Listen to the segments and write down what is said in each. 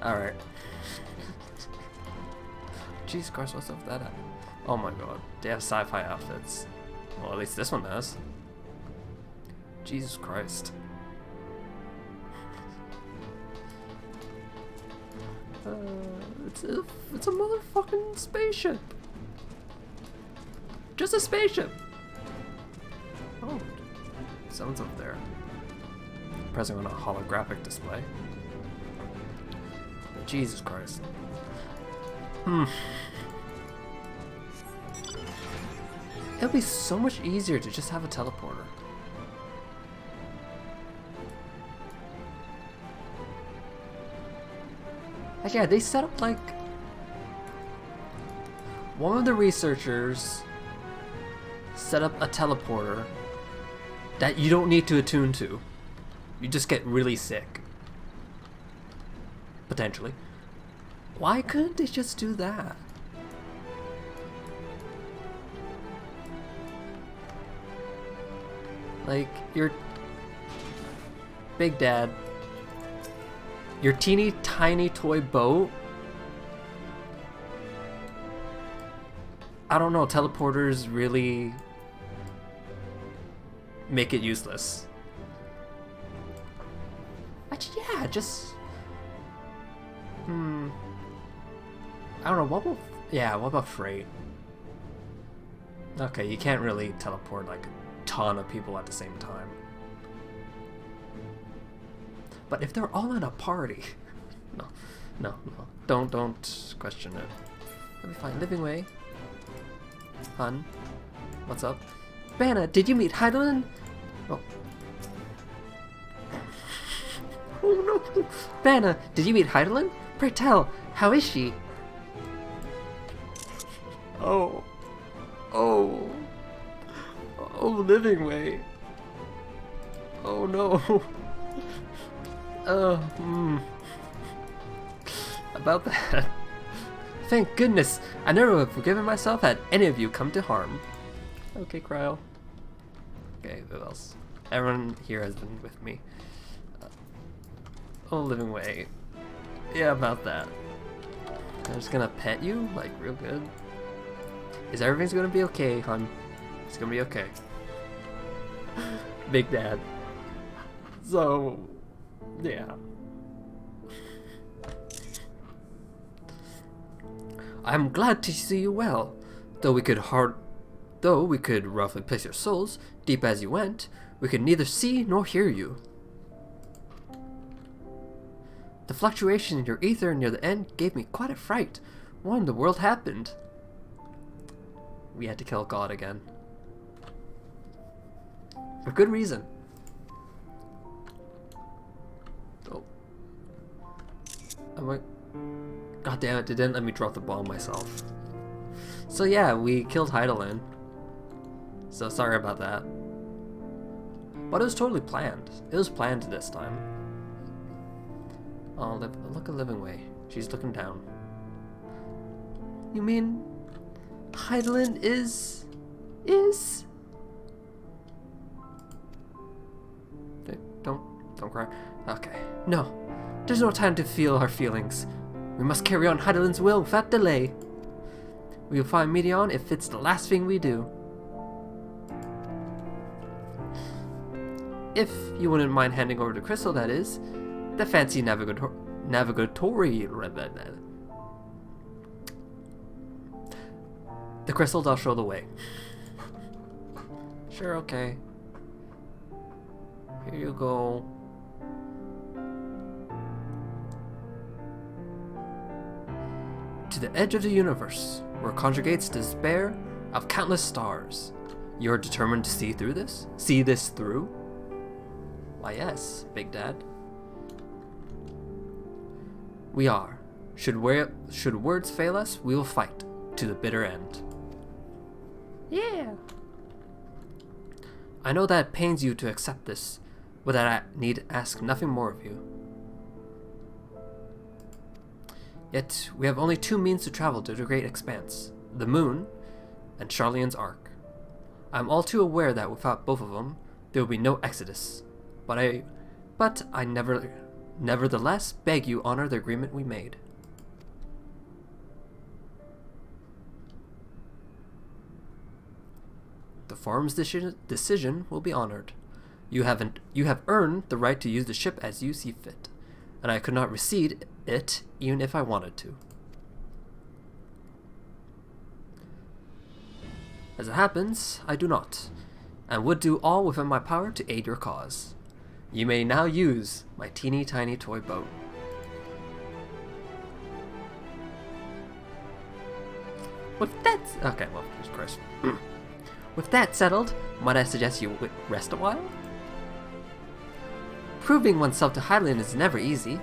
Alright. Jesus Christ, what's up with that? Oh my god, they have sci-fi outfits. Well, at least this one does. Jesus Christ. It's a motherfucking spaceship. Just a spaceship. Oh, someone's up there. Pressing on a holographic display. Jesus Christ. It'll be so much easier to just have a teleporter. Like, yeah, they set up like one of the researchers set up a teleporter that you don't need to attune to. You just get really sick. Potentially. Why couldn't they just do that? Like, your Big Dad, your teeny tiny toy boat. I don't know, teleporters really make it useless. Actually, yeah, just I don't know, what about freight? Okay, you can't really teleport like a ton of people at the same time. But if they're all in a party, no, don't question it. Let me find Living Way. Hun, what's up? Banna, did you meet Heidelin? Oh. Oh no! Banna, did you meet Heidelin? Pray tell, how is she? Oh, Living Way. Oh no. About that. Thank goodness, I never would have forgiven myself had any of you come to harm. Okay, Cryo. Okay, who else? Everyone here has been with me. Living Way. Yeah, about that. I'm just gonna pet you, like, real good. Is everything's gonna be okay, hon? It's gonna be okay. Big Dad. So, yeah. I'm glad to see you well. Though we could roughly place your souls, deep as you went, we could neither see nor hear you. The fluctuation in your ether near the end gave me quite a fright. What in the world happened? We had to kill God again. For good reason. Oh. God damn it, they didn't let me drop the bomb myself. So yeah, we killed Heidelin. So sorry about that. But it was totally planned. It was planned this time. Oh, look at Living Way. She's looking down. You mean Heidelin is? Don't cry. Okay. No. There's no time to feel our feelings. We must carry on Heidelin's will without delay. We will find Meteon if it's the last thing we do. If you wouldn't mind handing over the crystal, that is. The fancy navigatory. The crystals, I'll show the way. Sure, okay. Here you go. To the edge of the universe, where conjugates despair of countless stars. You're determined to see through this? See this through? Why yes, Big Dad. We are. Should words fail us, we will fight to the bitter end. Yeah. I know that it pains you to accept this, but that I need ask nothing more of you. Yet we have only two means to travel to the great expanse, the moon and Charlene's Ark. I am all too aware that without both of them, there will be no exodus. But I nevertheless beg you honor the agreement we made. The forum's decision will be honored. You have earned the right to use the ship as you see fit, and I could not recede it even if I wanted to. As it happens, I do not, and would do all within my power to aid your cause. You may now use my teeny tiny toy boat. Okay, well, of course. With that settled, might I suggest you rest a while? Proving oneself to Hylian is never easy,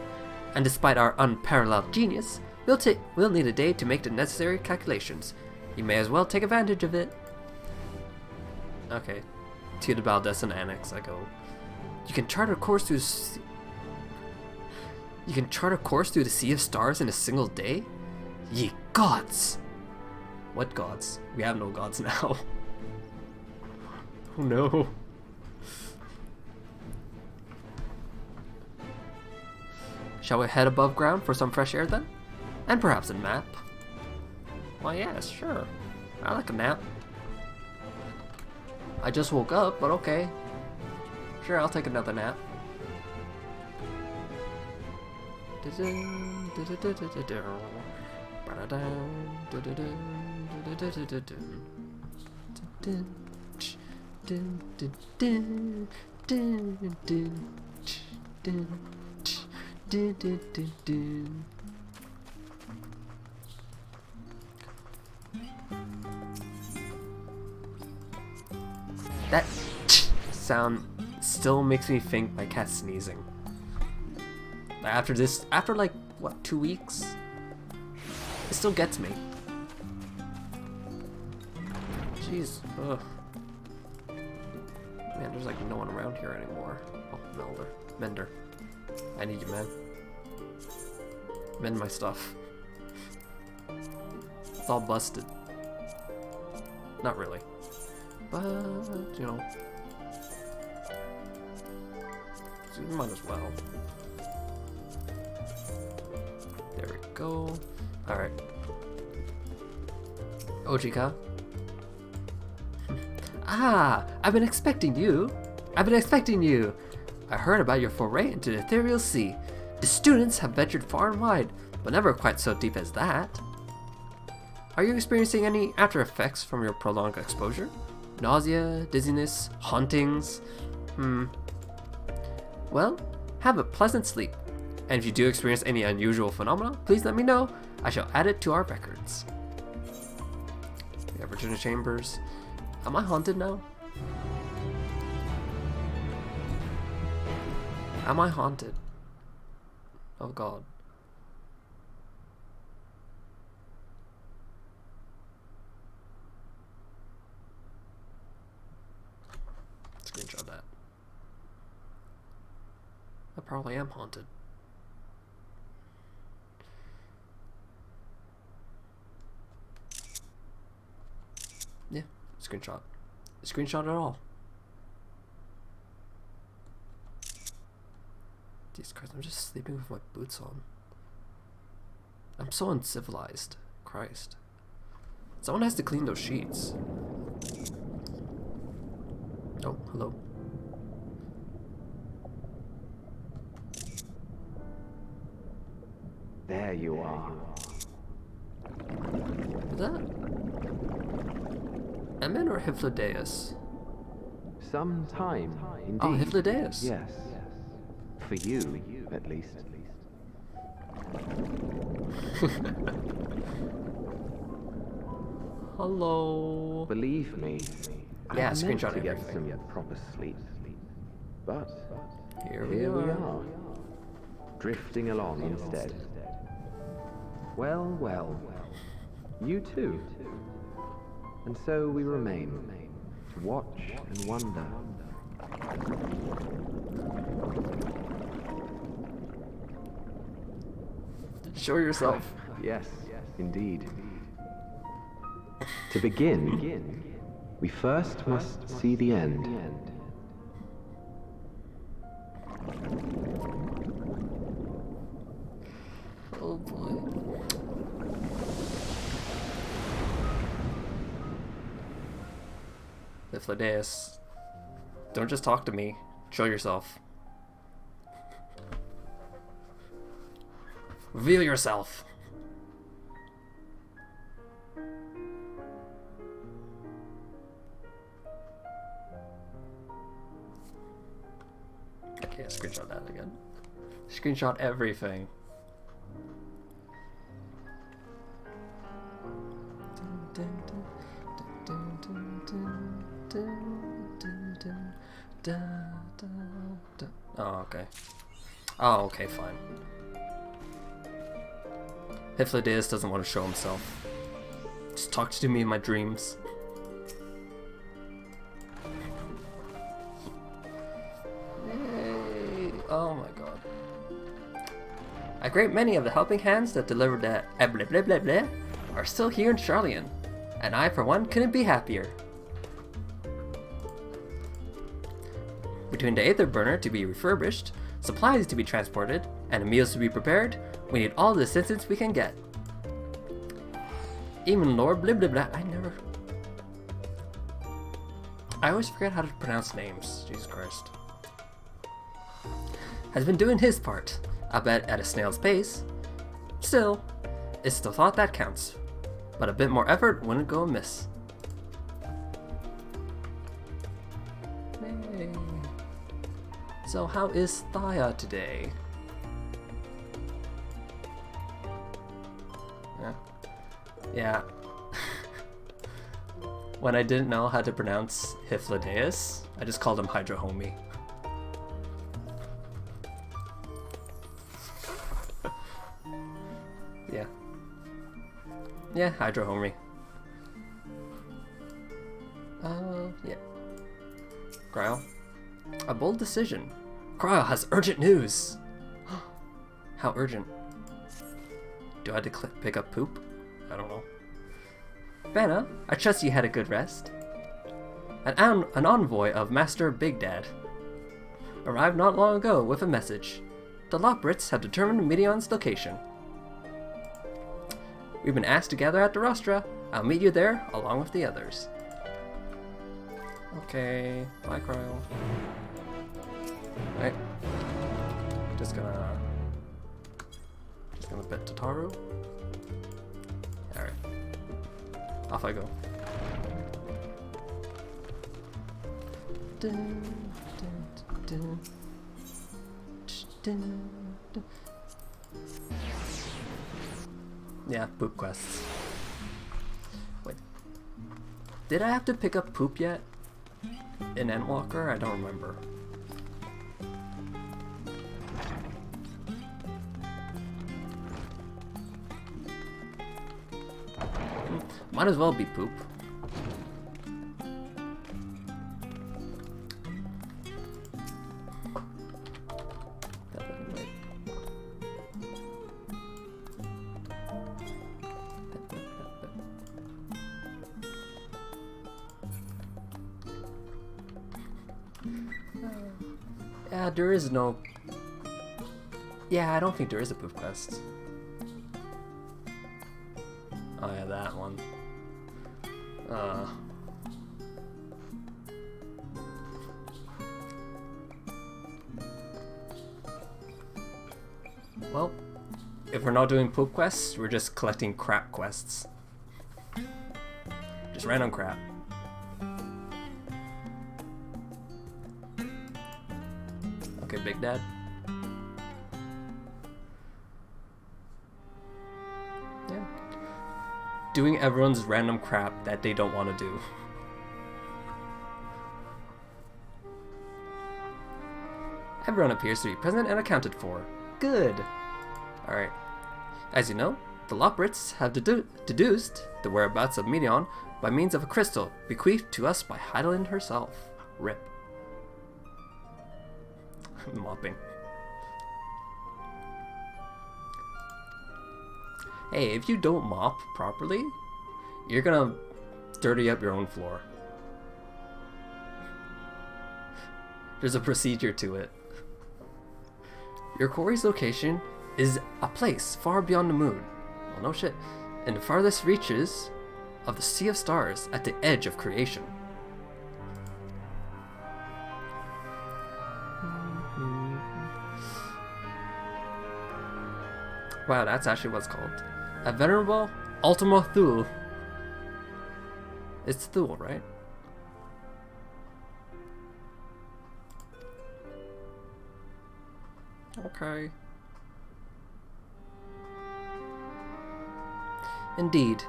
and despite our unparalleled genius, we'll need a day to make the necessary calculations. You may as well take advantage of it. Okay, to the Baldessan Annex I go. You can chart a course through the Sea of Stars in a single day? Ye gods! What gods? We have no gods now. Oh no. Shall we head above ground for some fresh air then? And perhaps a nap? Why yes, sure. I like a nap. I just woke up, but okay. Sure, I'll take another nap. That sound still makes me think my cat's sneezing. After like, what, 2 weeks? It still gets me. Jeez, ugh. Man, there's like no one around here anymore. Oh, Mender. I need you, man. Mend my stuff. It's all busted. Not really. But, you know. So you might as well. There we go. Alright. Ojika. Ah! I've been expecting you! I heard about your foray into the ethereal sea. The students have ventured far and wide, but never quite so deep as that. Are you experiencing any after effects from your prolonged exposure? Nausea, dizziness, hauntings? Well, have a pleasant sleep. And if you do experience any unusual phenomena, please let me know. I shall add it to our records. The Virginia Chambers. Am I haunted now? Am I haunted? Oh god. Screenshot that. I probably am haunted. Yeah, screenshot. Screenshot it all. Jesus Christ, I'm just sleeping with my boots on. I'm so uncivilized. Christ. Someone has to clean those sheets. Oh, hello. There you are. Is that Emin or Hyphlodeus? Some time, indeed. Oh, Hyphlodeus. Yes. For you, at least. Hello. Believe me, Yeah, I meant screenshot to get everything. some proper sleep. But Here we we are, drifting along instead. Well, well, you too. And so we remain, to watch and wonder. Show yourself. Yes, indeed. To begin, we first must see the end. Oh boy. Ifladeus, don't just talk to me. Show yourself. Reveal yourself. Okay, screenshot that again. Screenshot everything. Oh, okay. Oh, okay, fine. Hypnodeus doesn't want to show himself. Just talk to me in my dreams. Yay! Oh my god. A great many of the helping hands that delivered the blah blah blah blah are still here in Charlian, and I for one couldn't be happier. Between the Aether Burner to be refurbished, supplies to be transported, and meals to be prepared, we need all the assistance we can get. Even Lord blah blah blah, I always forget how to pronounce names, Jesus Christ. Has been doing his part, I bet at a snail's pace. Still, it's the thought that counts, but a bit more effort wouldn't go amiss. Hey. So how is Thaya today? Yeah. When I didn't know how to pronounce Hypnodeus, I just called him Hydro Homie. Yeah. Yeah, Hydro Homie. Yeah. Cryo. A bold decision. Cryo has urgent news! How urgent? Do I have to pick up poop? I don't know. Vanna, I trust you had a good rest. An envoy of Master Big Dad arrived not long ago with a message. The Loprits have determined Medion's location. We've been asked to gather at the Rostra. I'll meet you there along with the others. Okay, bye Cryo. Right. Just gonna bet Tataru. Alright. Off I go. Yeah, poop quests. Wait. Did I have to pick up poop yet? In Endwalker? I don't remember. Might as well be poop. Yeah, there is no... Yeah, I don't think there is a poop quest. Oh yeah, that one. Well, if we're not doing poop quests, we're just collecting crap quests. Just random crap. Okay, Big Dad. Yeah. Doing everyone's random crap that they don't want to do. Everyone appears to be present and accounted for. Good. Alright. As you know, the Loprits have deduced the whereabouts of Medion by means of a crystal bequeathed to us by Heidelin herself. RIP. Mopping. Hey, if you don't mop properly, you're gonna dirty up your own floor. There's a procedure to it. Your quarry's location is a place far beyond the moon. Well, no shit. In the farthest reaches of the sea of stars at the edge of creation. Wow, that's actually what it's called. A venerable Ultima Thule. It's Thule, right? Okay. Indeed.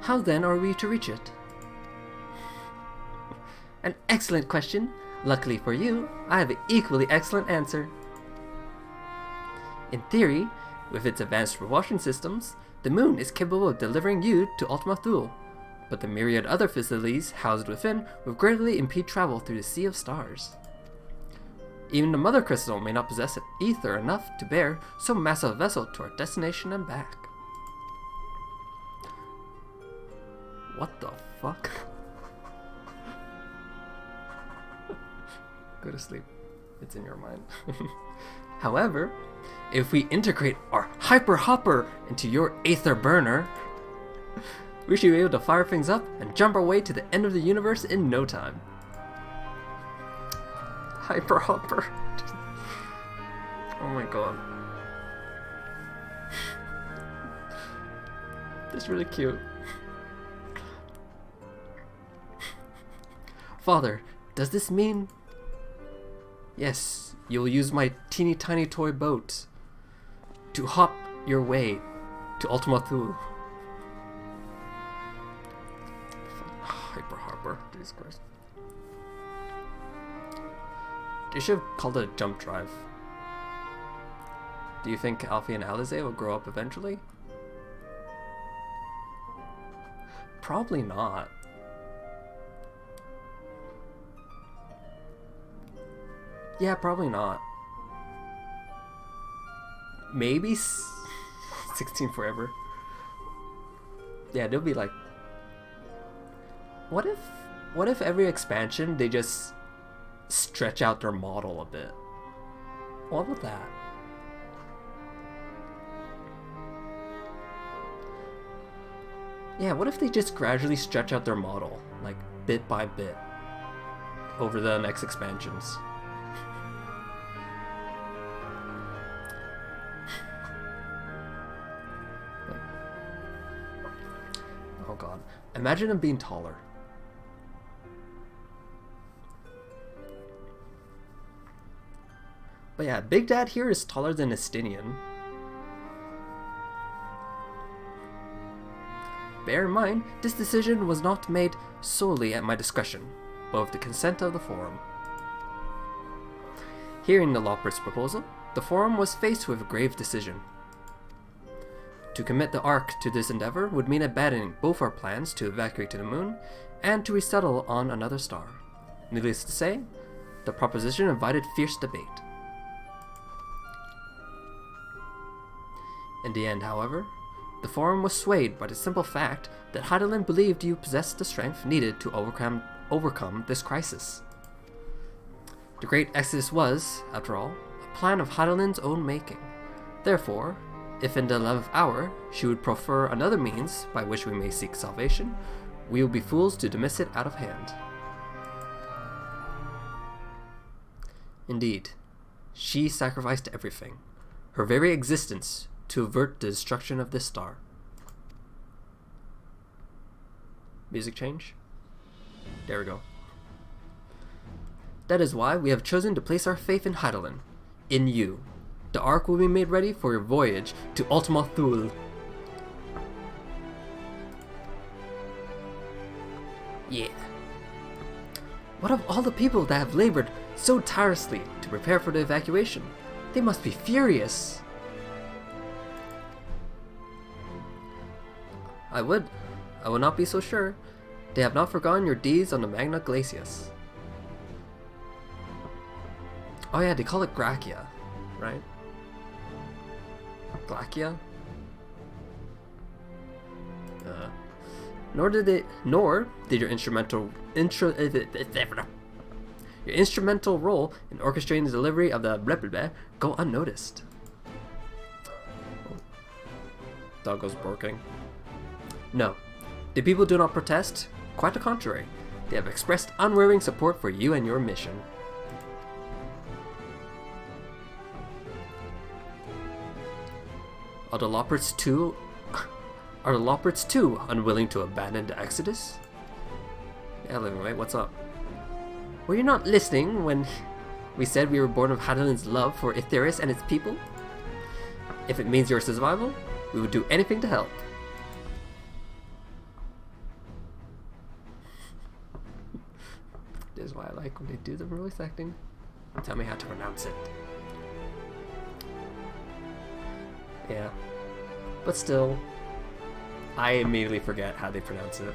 How then are we to reach it? An excellent question. Luckily for you, I have an equally excellent answer. In theory, with its advanced propulsion systems, the moon is capable of delivering you to Ultima Thule, but the myriad other facilities housed within will greatly impede travel through the sea of stars. Even the mother crystal may not possess ether enough to bear so massive a vessel to our destination and back. What the fuck? Go to sleep. It's in your mind. However, if we integrate our hyper hopper into your aether burner, we should be able to fire things up and jump our way to the end of the universe in no time. Hyper hopper. Oh my god. That's really cute. Father, does this mean... Yes, you'll use my teeny tiny toy boat to hop your way to Ultima Thule. Hyper hopper, Jesus Christ. They should have called it a jump drive. Do you think Alfie and Alize will grow up eventually? Probably not. Yeah, probably not. Maybe 16 forever. Yeah, they'll be like... What if every expansion they just stretch out their model a bit? What about that? Yeah, what if they just gradually stretch out their model, like bit by bit, over the next expansions? Oh god. Imagine him being taller. But yeah, Big Dad here is taller than Estinian. Bear in mind, this decision was not made solely at my discretion, but with the consent of the Forum. Hearing the Lawper's proposal, the Forum was faced with a grave decision. To commit the Ark to this endeavor would mean abandoning both our plans to evacuate to the moon and to resettle on another star. Needless to say, the proposition invited fierce debate. In the end, however, the Forum was swayed by the simple fact that Heidelin believed you possessed the strength needed to overcome this crisis. The Great Exodus was, after all, a plan of Heidelin's own making. Therefore, if in the 11th hour she would prefer another means by which we may seek salvation, we would be fools to dismiss it out of hand. Indeed, she sacrificed everything, her very existence, to avert the destruction of this star. Music change? There we go. That is why we have chosen to place our faith in Heidelin, in you. The Ark will be made ready for your voyage to Ultima Thule. Yeah. What of all the people that have labored so tirelessly to prepare for the evacuation? They must be furious. I would not be so sure. They have not forgotten your deeds on the Magna Glacius. Oh yeah, they call it Gracia, right? Glacia? Nor did your instrumental role in orchestrating the delivery of the blah blah blah go unnoticed. Dog goes barking. No, the people do not protest. Quite the contrary, they have expressed unwavering support for you and your mission. Are the Loperts too unwilling to abandon the Exodus? Yeah, living way, what's up? Were you not listening when we said we were born of Hadelin's love for Itherius and its people? If it means your survival, we would do anything to help. This is why I like when they do the voice acting. Tell me how to pronounce it. Yeah. But still, I immediately forget how they pronounce it.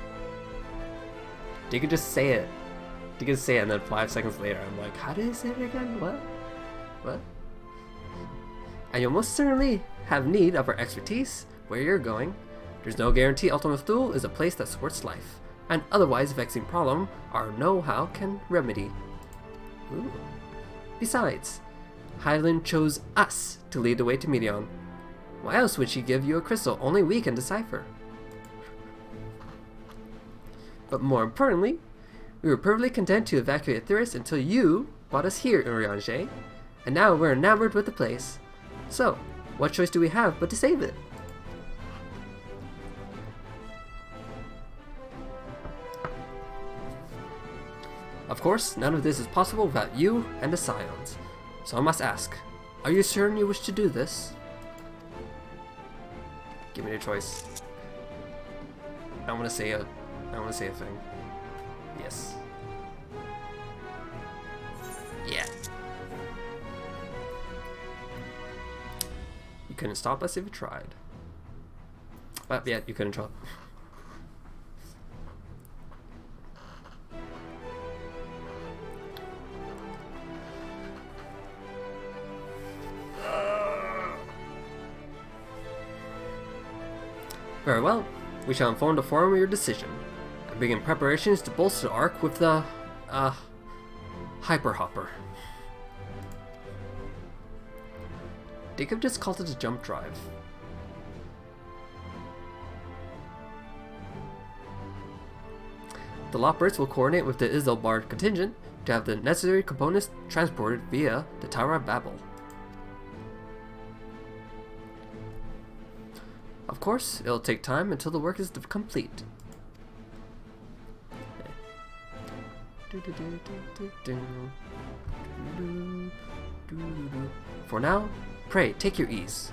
They could just say it. They could say it and then 5 seconds later I'm like, how do they say it again? What? What? And you'll most certainly have need of our expertise where you're going. There's no guarantee Ultima Thule is a place that supports life. An otherwise vexing problem our know-how can remedy. Ooh. Besides, Hydaelyn chose us to lead the way to Medion. Why else would she give you a crystal only we can decipher? But more importantly, we were perfectly content to evacuate Itherius until you brought us here in Urianger, and now we're enamored with the place. So, what choice do we have but to save it? Of course, none of this is possible without you and the Scions. So I must ask, are you certain you wish to do this? Give me a choice. I want to say a thing. Yes. Yeah. You couldn't stop us if you tried. But yeah, you couldn't try. Very well, we shall inform the Forum of your decision, and begin preparations to bolster the Ark with the, Hyper Hopper. They could have just called it a jump drive. The Loperts will coordinate with the Isilbard contingent to have the necessary components transported via the Tower of Babel. Of course, it'll take time until the work is complete. For now, pray, take your ease.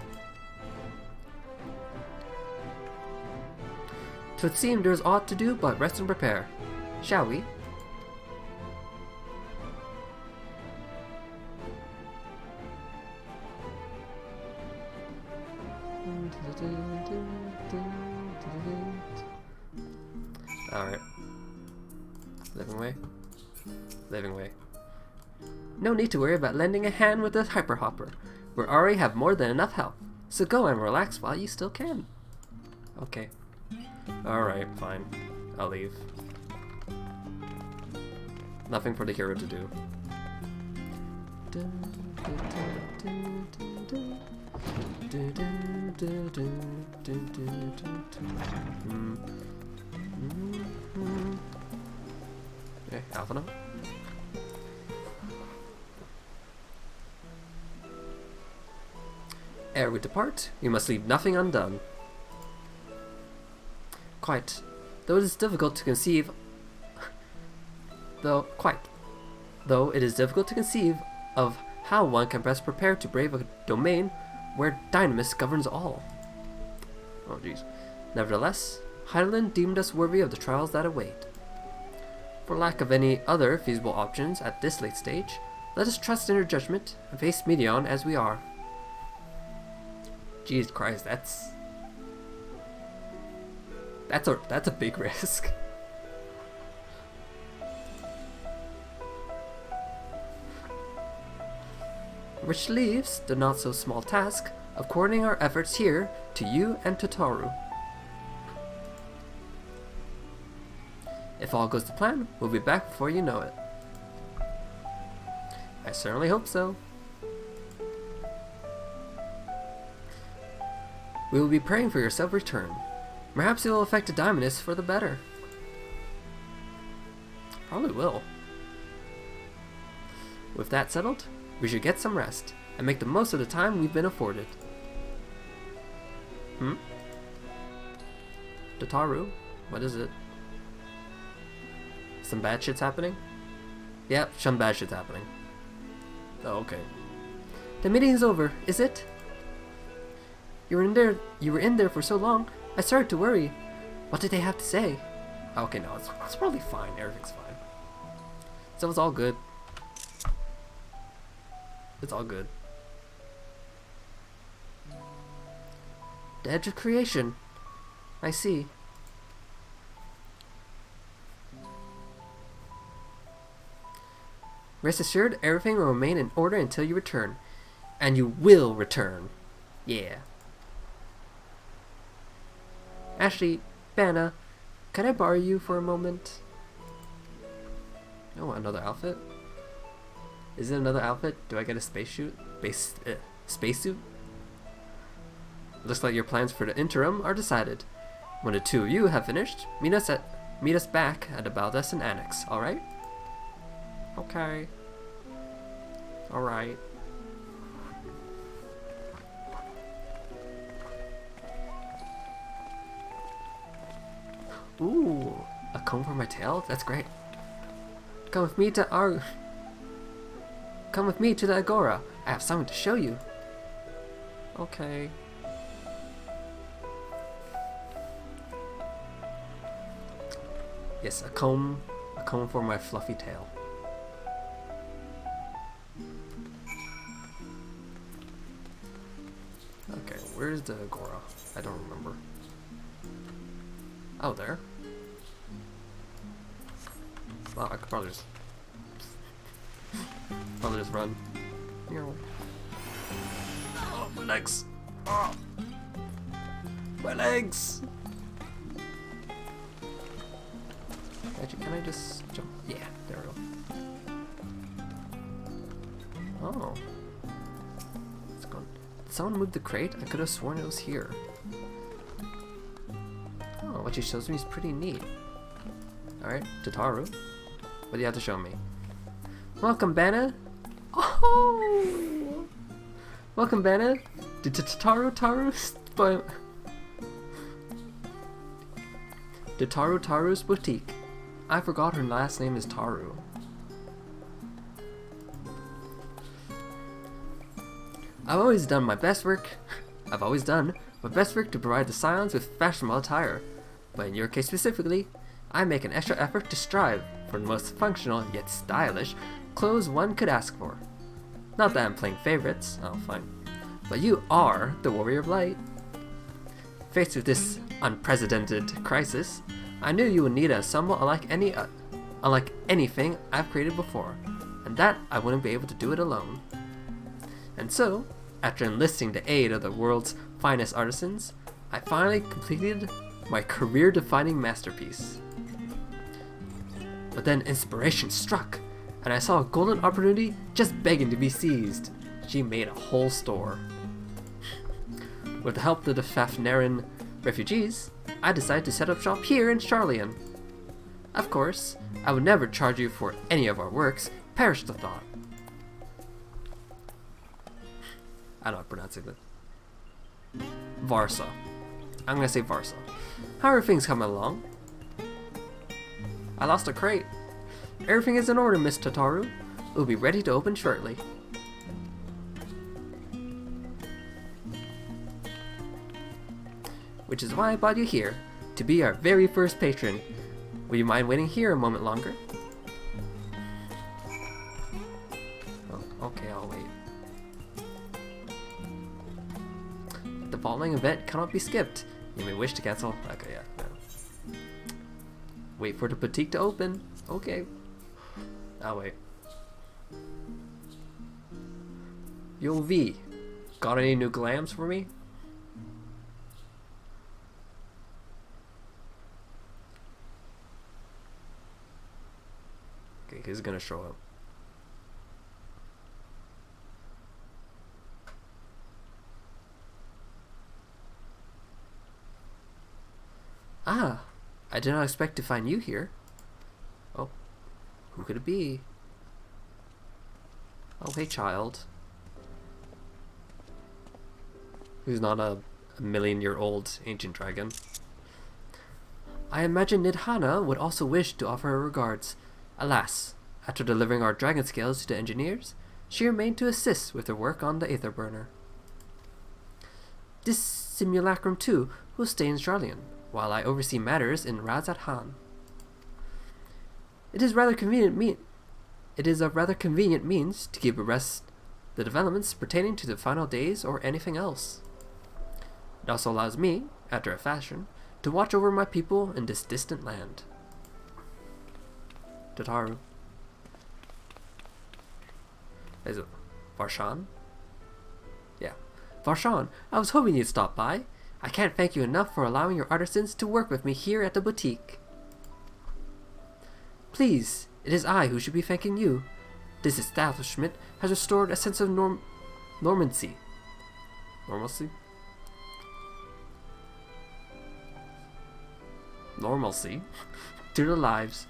'Twould seem there's aught to do but rest and prepare. Shall we? Alright. Living way. Living way. No need to worry about lending a hand with the Hyper Hopper. We already have more than enough help. So go and relax while you still can. Okay. Alright, fine. I'll leave. Nothing for the hero to do. Okay, Alphana. Ere we depart, we must leave nothing undone. Quite. Though it is difficult to conceive of how one can best prepare to brave a domain where Dynamis governs all. Oh jeez. Nevertheless, Hydaelyn deemed us worthy of the trials that await. For lack of any other feasible options at this late stage, let us trust in her judgment and face Medion as we are. Jesus Christ, that's a big risk. Which leaves the not so small task of coordinating our efforts here to you and to Toru. If all goes to plan, we'll be back before you know it. I certainly hope so. We will be praying for your safe return. Perhaps it will affect the Diamondist for the better. Probably will. With that settled, we should get some rest and make the most of the time we've been afforded. Dotaru? What is it? Some bad shit's happening? Yep, some bad shit's happening. Oh, okay. The meeting is over, is it? You were in there for so long. I started to worry. What did they have to say? Okay, no, it's probably fine. Everything's fine. So it's all good. It's all good. The edge of creation. I see. Rest assured, everything will remain in order until you return. And you will return. Yeah. Actually, Banna, can I borrow you for a moment? Oh, another outfit? Is it another outfit? Do I get a spacesuit? Spacesuit? Looks like your plans for the interim are decided. When the two of you have finished, meet us back at the Baldessin Annex, alright? Okay. Alright. Ooh, a comb for my tail? That's great. Come with me to the Agora. I have something to show you. Okay. Yes, a comb for my fluffy tail. Okay, where's the Agora? I don't remember. Oh, there. Well, I could probably just run. Oh, my legs! Oh. My legs! Actually, can I just jump? Yeah, there we go. Oh. It's gone. Did someone move the crate? I could have sworn it was here. Oh, what she shows me is pretty neat. Alright, Dotaru. What do you have to show me? Welcome, Banna! Oh! Welcome, Banna! Did Taru's boutique. I forgot her last name is Taru. I've always done my best work to provide the Scions with fashionable attire. But in your case specifically, I make an extra effort to strive for the most functional yet stylish clothes one could ask for. Not that I'm playing favorites, oh fine, but you are the Warrior of Light. Faced with this unprecedented crisis, I knew you would need a ensemble unlike anything I've created before, and that I wouldn't be able to do it alone. And so, after enlisting the aid of the world's finest artisans, I finally completed my career-defining masterpiece. But then inspiration struck, and I saw a golden opportunity just begging to be seized. She made a whole store. With the help of the Fafneran refugees, I decided to set up shop here in Charlian. Of course, I would never charge you for any of our works, perish the thought. I don't know how to pronounce it. Varsa. I'm gonna say Varsa. How are things coming along? I lost a crate. Everything is in order, Miss Dotaru. It will be ready to open shortly. Which is why I brought you here, to be our very first patron. Would you mind waiting here a moment longer? Oh, okay, I'll wait. The following event cannot be skipped. You may wish to cancel. Okay, yeah, no. Wait for the boutique to open. Okay. I'll wait. Yo V, got any new glams for me? he's gonna show up. Ah, I did not expect to find you here. Oh, who could it be? Oh, hey, child. Who's not a million-year-old ancient dragon. I imagine Nidhana would also wish to offer her regards. Alas, after delivering our dragon scales to the engineers, she remained to assist with their work on the Aether Burner. This simulacrum, too, will stay in Charlian, while I oversee matters in Razat Han. It is a rather convenient means to keep abreast the developments pertaining to the final days or anything else. It also allows me, after a fashion, to watch over my people in this distant land. Tataru. Is it Varshan? Yeah. Varshan, I was hoping you'd stop by. I can't thank you enough for allowing your artisans to work with me here at the boutique. Please, it is I who should be thanking you. This establishment has restored a sense of normalcy. Normalcy? Normalcy to their lives.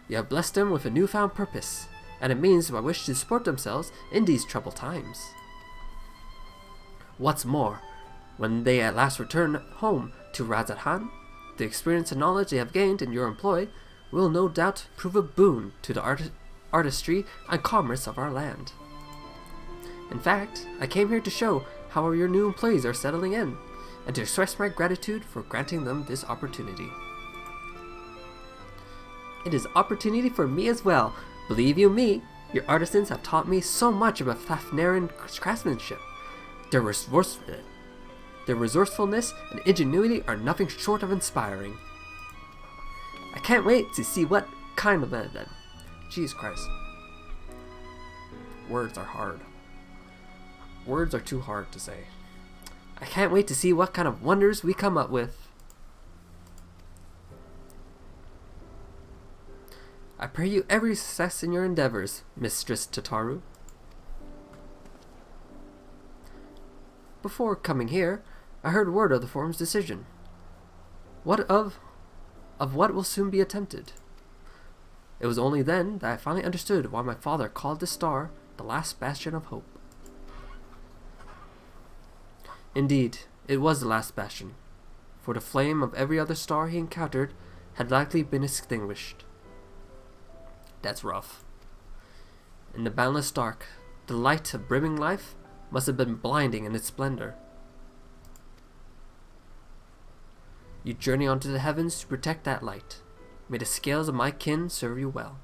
You have blessed them with a newfound purpose, and it means by which to support themselves in these troubled times. What's more, when they at last return home to Razat Han, the experience and knowledge they have gained in your employ will no doubt prove a boon to the artistry and commerce of our land. In fact, I came here to show how your new employees are settling in, and to express my gratitude for granting them this opportunity. It is opportunity for me as well. Believe you me, your artisans have taught me so much about Fafnarian craftsmanship. Their resourcefulness and ingenuity are nothing short of inspiring. I can't wait to see what kind of that. Jesus Christ. Words are hard. Words are too hard to say. I can't wait to see what kind of wonders we come up with. I pray you every success in your endeavors, Mistress Tataru. Before coming here, I heard word of the forum's decision. What of what will soon be attempted. It was only then that I finally understood why my father called this star the last bastion of hope. Indeed, it was the last bastion, for the flame of every other star he encountered had likely been extinguished. That's rough. In the boundless dark, the light of brimming life must have been blinding in its splendor. You journey onto the heavens to protect that light. May the scales of my kin serve you well.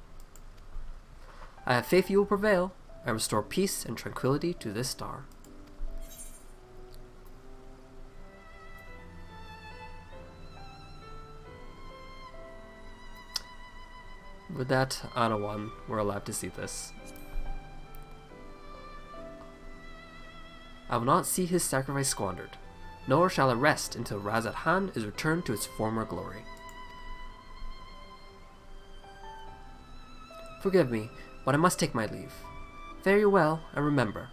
I have faith you will prevail and restore peace and tranquility to this star. With that, Anawan, we're allowed to see this. I will not see his sacrifice squandered, nor shall it rest until Razat Han is returned to its former glory. Forgive me, but I must take my leave. Fare you well, and remember,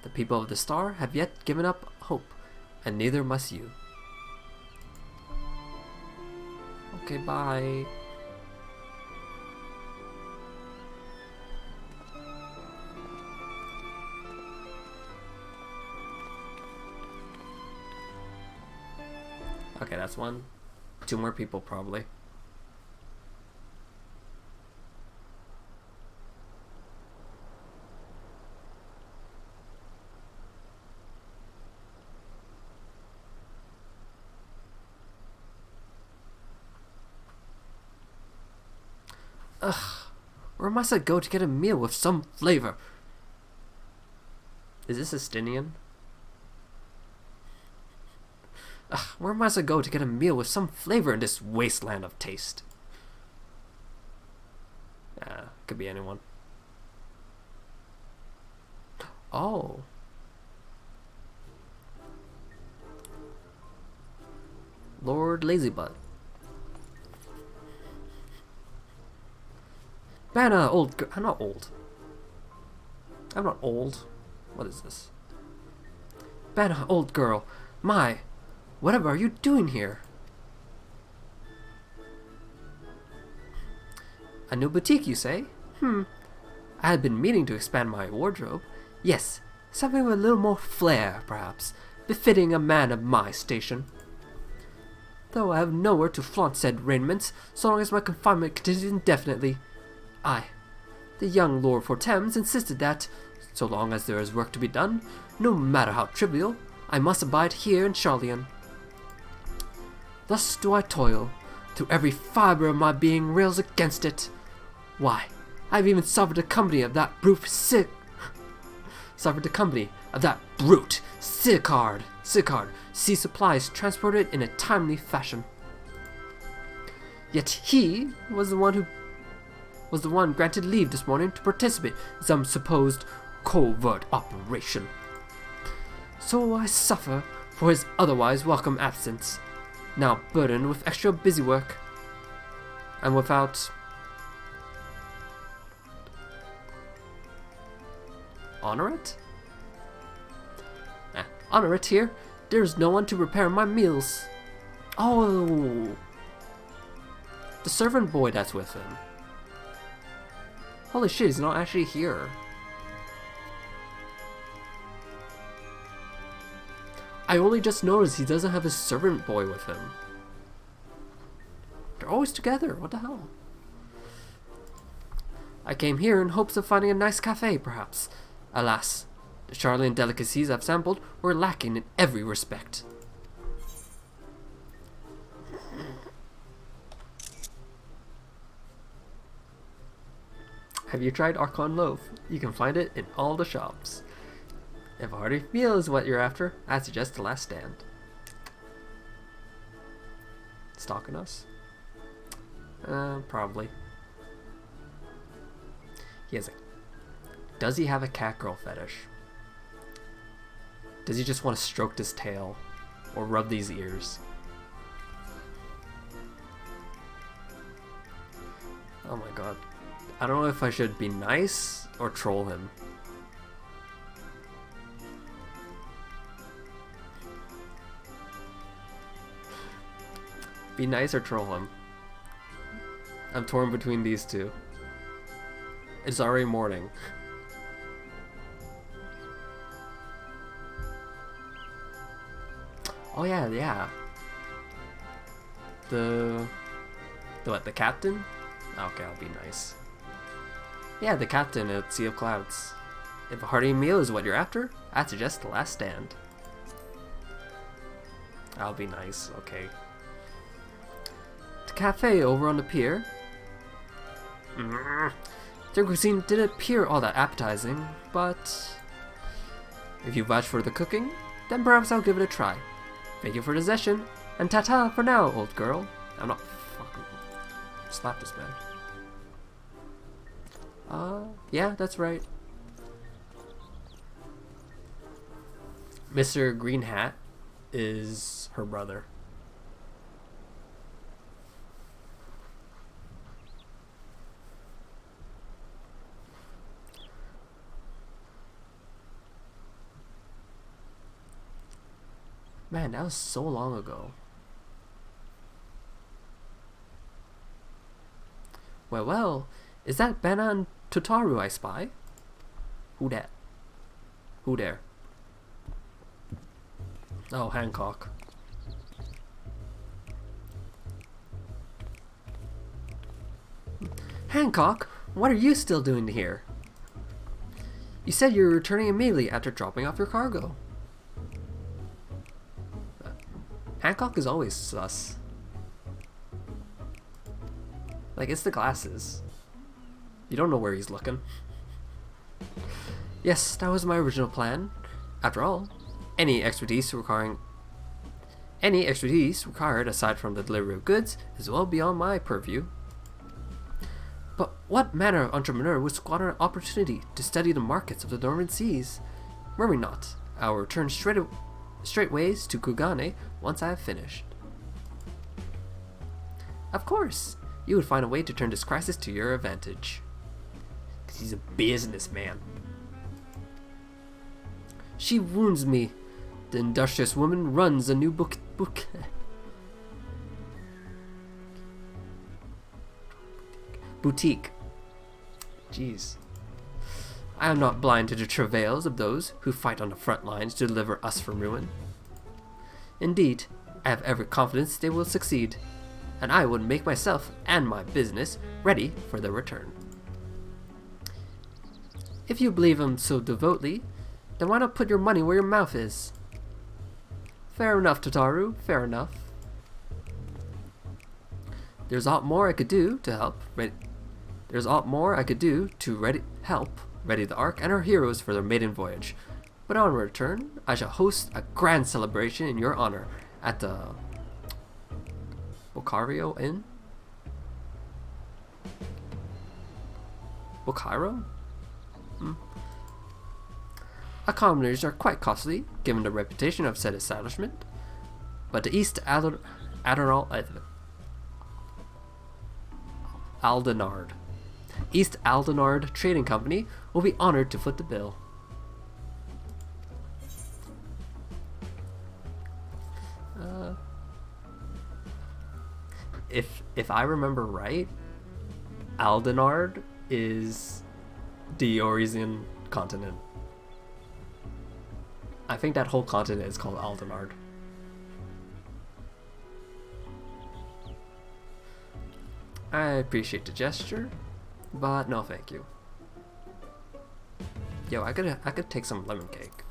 the people of the star have yet given up hope, and neither must you. Okay, bye. Okay, that's one. Two more people, probably. Ugh, where must I go to get a meal with some flavor? Is this Estinian? Ugh, where must I go to get a meal with some flavor in this wasteland of taste? Could be anyone. Oh. Lord Lazybutt. Banna, old girl. I'm not old. I'm not old. What is this? Banna, old girl. My, whatever are you doing here? A new boutique, you say? I had been meaning to expand my wardrobe. Yes, something with a little more flair, perhaps, befitting a man of my station. Though I have nowhere to flaunt said raiments, so long as my confinement continues indefinitely. The young Lord Fortams insisted that, so long as there is work to be done, no matter how trivial, I must abide here in Charlian. Thus do I toil, till every fibre of my being rails against it. Why, I have even suffered the company of that brute Sicard, see supplies transported in a timely fashion. Yet he was the one granted leave this morning to participate in some supposed covert operation. So I suffer for his otherwise welcome absence, now burdened with extra busy work, and without Honoret? Honoret here? There's no one to prepare my meals. Oh, the servant boy that's with him. Holy shit, he's not actually here. I only just noticed he doesn't have his servant boy with him. They're always together, what the hell? I came here in hopes of finding a nice cafe, perhaps. Alas, the Charlian delicacies I've sampled were lacking in every respect. Have you tried Archon Loaf? You can find it in all the shops. If a hearty meal is what you're after, I suggest The Last Stand. Stalking us? Probably. Does he have a cat girl fetish? Does he just want to stroke this tail? Or rub these ears? Oh my god. I don't know if I should be nice or troll him. Be nice or troll him. I'm torn between these two. It's already morning. Oh yeah. The what, the captain? Okay, I'll be nice. Yeah, the captain at Sea of Clouds. If a hearty meal is what you're after, I'd suggest The Last Stand. I'll be nice, okay. The cafe over on the pier. Their cuisine didn't appear all that appetizing, but if you vouch for the cooking, then perhaps I'll give it a try. Thank you for the session, and ta-ta for now, old girl. I'm not fucking... Slap this man. Yeah, that's right. Mr. Green Hat is her brother. Man, that was so long ago. Well, is that Banna and Totaru I spy? Who dat? Who there? Oh, Hancock. Hancock, what are you still doing here? You said you were returning immediately after dropping off your cargo. Hancock is always sus. Like, it's the glasses. You don't know where he's looking. Yes, that was my original plan. After all, any expertise required aside from the delivery of goods is well beyond my purview. But what manner of entrepreneur would squander an opportunity to study the markets of the Northern Seas? Worry not, I will return straightways to Kugane once I have finished. Of course, you would find a way to turn this crisis to your advantage. He's a businessman. She wounds me. The industrious woman runs a new book. Boutique. Jeez. I am not blind to the travails of those who fight on the front lines to deliver us from ruin. Indeed, I have every confidence they will succeed, and I would make myself and my business ready for their return. If you believe him so devoutly, then why not put your money where your mouth is? Fair enough, Tataru, fair enough. There's aught more I could do to help. There's aught more I could do to help ready the Ark and our heroes for their maiden voyage. But on return, I shall host a grand celebration in your honor at the Bocario Inn? Bocairo? Accommodations are quite costly, given the reputation of said establishment, but the East Aldenard Trading Company will be honored to foot the bill. If I remember right, Aldenard is the Eurasian continent. I think that whole continent is called Aldenard. I appreciate the gesture, but no thank you. Yo, I could take some lemon cake.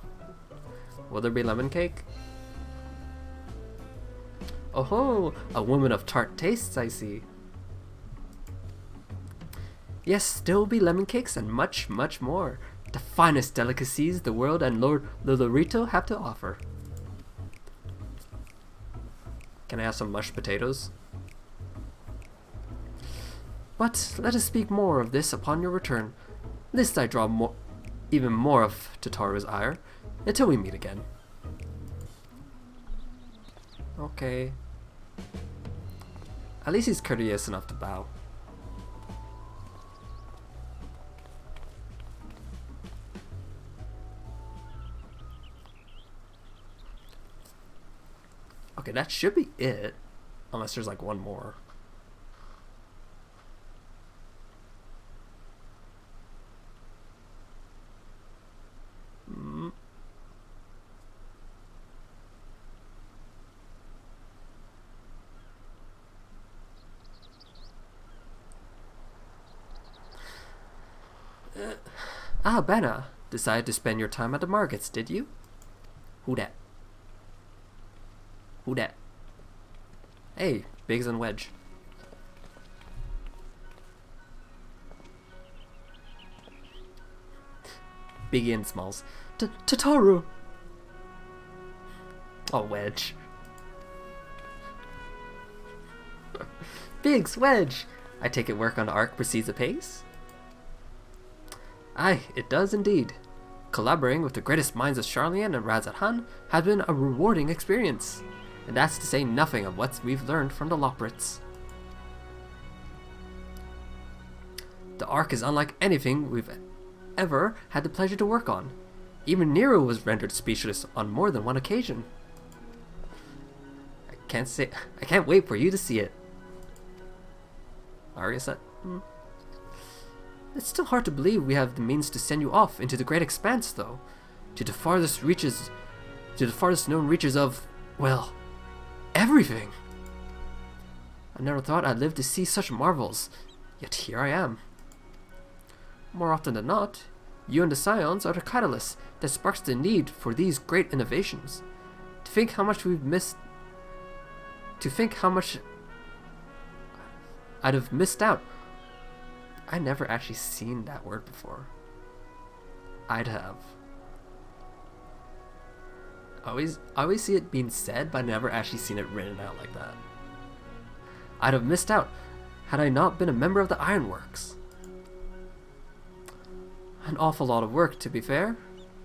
Will there be lemon cake? Oh ho, a woman of tart tastes, I see. Yes, there will be lemon cakes and much, much more. The finest delicacies the world and Lord Lolorito have to offer. Can I have some mashed potatoes? But let us speak more of this upon your return, lest I draw even more of Tataru's ire, until we meet again. Okay. At least he's courteous enough to bow. Okay, that should be it. Unless there's like one more. Benna, decided to spend your time at the markets, did you? Who dat? Who dat? Hey, Biggs and Wedge. Biggie and Smalls. Tataru! Oh, Wedge. Biggs, Wedge! I take it work on the Ark proceeds apace? Aye, it does indeed. Collaborating with the greatest minds of Charlian and Razathan has been a rewarding experience. And that's to say nothing of what we've learned from the Loprits. The Ark is unlike anything we've ever had the pleasure to work on. Even Nero was rendered speechless on more than one occasion. I can't wait for you to see it. Arya said. It's still hard to believe we have the means to send you off into the great expanse, though. To the farthest known reaches of, well, everything. I never thought I'd live to see such marvels, yet here I am. More often than not, you and the Scions are the catalyst that sparks the need for these great innovations. To think how much I'd have missed out. I never actually seen that word before. I'd have. I always see it being said, but I never actually seen it written out like that. I'd have missed out had I not been a member of the Ironworks. An awful lot of work, to be fair,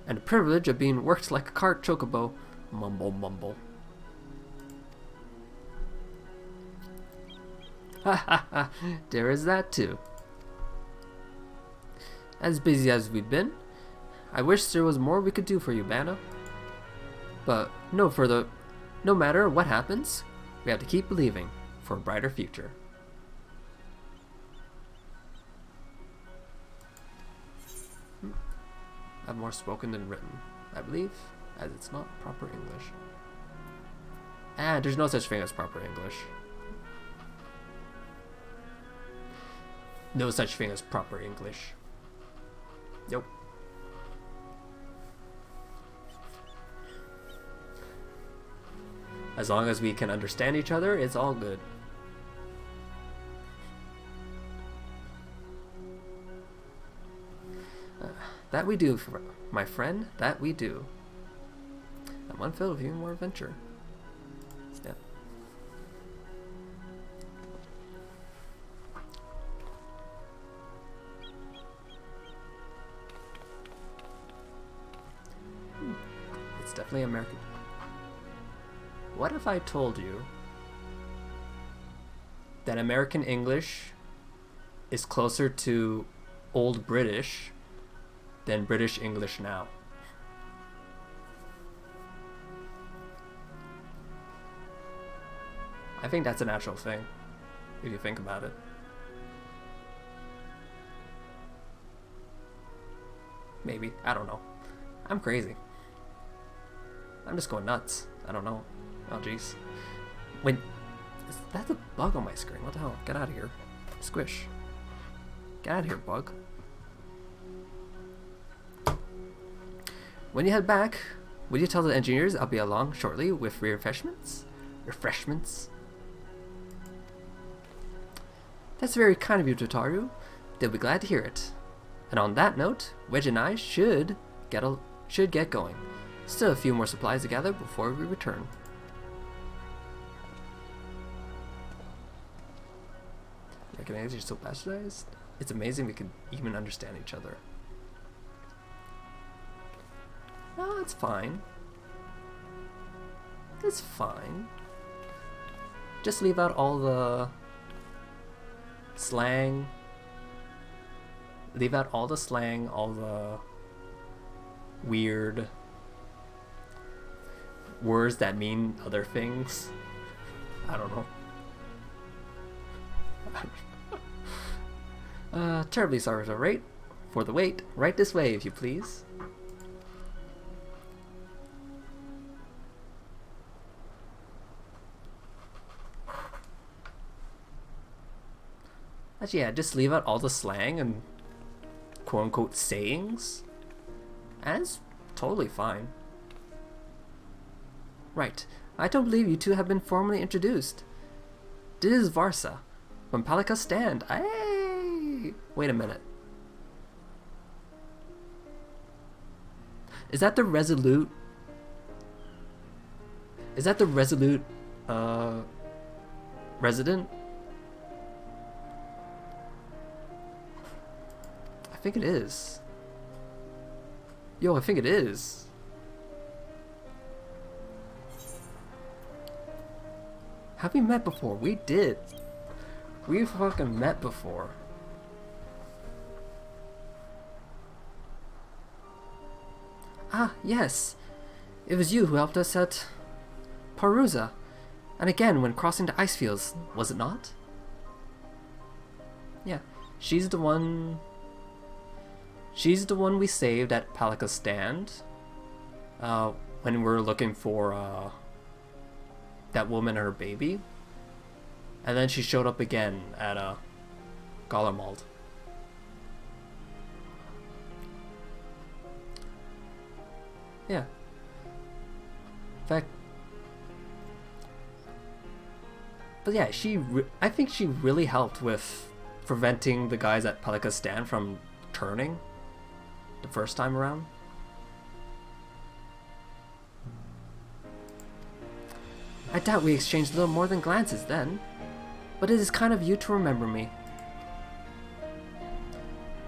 and the privilege of being worked like a cart chocobo. Mumble, mumble. Ha ha ha, there is that too. As busy as we've been, I wish there was more we could do for you, Banna. But no matter what happens, we have to keep believing for a brighter future. I've more spoken than written, I believe, as it's not proper English. There's no such thing as proper English. No such thing as proper English. Nope. As long as we can understand each other, it's all good. That we do, my friend. That we do. I'm unfilled with even more adventure. Yeah. It's definitely American. What if I told you that American English is closer to Old British than British English now? I think that's a natural thing, if you think about it. Maybe. I don't know. I'm crazy. I'm just going nuts. I don't know. Oh, jeez. Wait. That's a bug on my screen. What the hell? Get out of here. Squish. Get out of here, bug. When you head back, will you tell the engineers I'll be along shortly with refreshments? Refreshments? That's very kind of you, Totaru. They'll be glad to hear it. And on that note, Wedge and I should get going. Still a few more supplies to gather before we return. Recognize you're so bastardized? It's amazing we can even understand each other. No, it's fine. It's fine. Just leave out all the slang. Leave out all the slang, all the weird words that mean other things. I don't know. Terribly sorry for the wait. Right this way, if you please. Actually, yeah, just leave out all the slang and quote-unquote sayings. And it's totally fine. Right. I don't believe you two have been formally introduced. This is Varsa, from Palika Stand. Hey! Wait a minute. Is that the Resolute? Is that the Resolute, resident? I think it is. Yo, I think it is. Have we met before? We did. We fucking met before. Ah, yes. It was you who helped us at Parusa. And again when crossing the ice fields, was it not? Yeah. She's the one we saved at Palika Stand. When we were looking for that woman and her baby. And then she showed up again at Gollermald. Yeah. In fact, but yeah, I think she really helped with preventing the guys at Palika Stand from turning the first time around. I doubt we exchanged little more than glances then, but it is kind of you to remember me.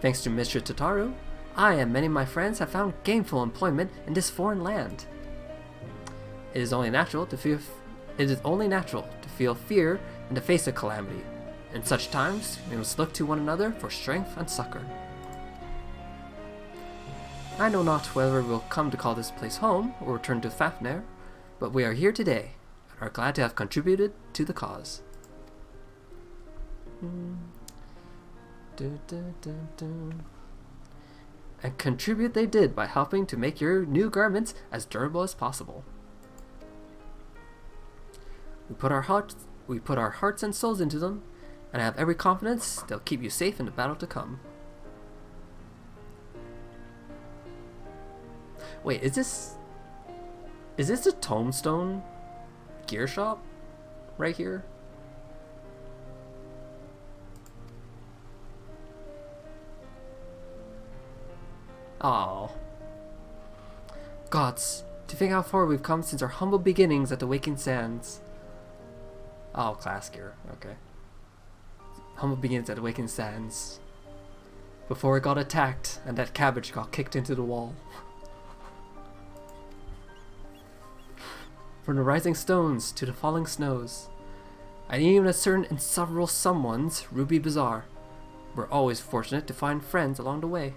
Thanks to Mr. Totaru, I and many of my friends have found gainful employment in this foreign land. It is only natural to feel fear in the face of calamity. In such times, we must look to one another for strength and succor. I know not whether we'll come to call this place home or return to Fafnir, but we are here today and are glad to have contributed to the cause. And contribute they did by helping to make your new garments as durable as possible. We put our hearts and souls into them, and I have every confidence they'll keep you safe in the battle to come. Wait, is this the Tombstone gear shop right here? Oh, gods, to think how far we've come since our humble beginnings at the Waking Sands. Oh, class gear, okay. Humble beginnings at the Waking Sands. Before it got attacked and that cabbage got kicked into the wall. From the rising stones to the falling snows, and even a certain insufferable someone's Ruby Bazaar, we're always fortunate to find friends along the way.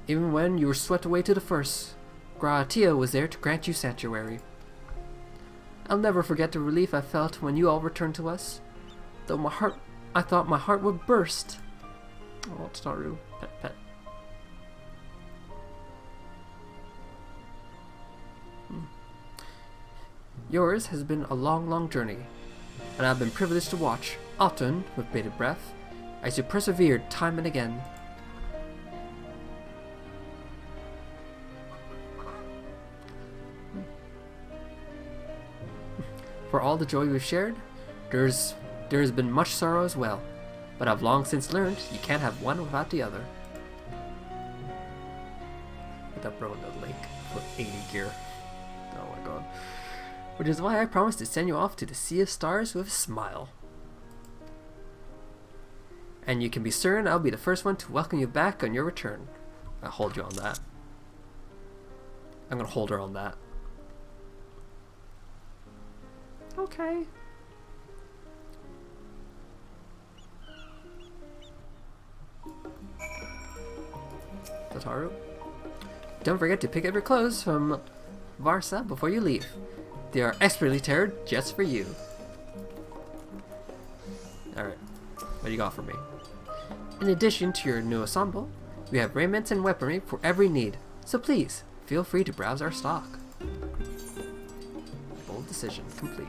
Even when you were swept away to the first, Graatia was there to grant you sanctuary. I'll never forget the relief I felt when you all returned to us, though I thought my heart would burst. Oh, Tataru, pet. Yours has been a long journey, and I've been privileged to watch, often with bated breath, as you persevered time and again. For all the joy we've shared, there has been much sorrow as well, but I've long since learned you can't have one without the other. Put that bro in the lake for 80 gear. Oh my god. Which is why I promised to send you off to the Sea of Stars with a smile. And you can be certain I'll be the first one to welcome you back on your return. I'll hold you on that. I'm gonna hold her on that. Okay. Tataru. Don't forget to pick up your clothes from Varsa before you leave. They are expertly tailored just for you. Alright, what do you got for me? In addition to your new ensemble, we have raiments and weaponry for every need, so please, feel free to browse our stock. Bold decision complete.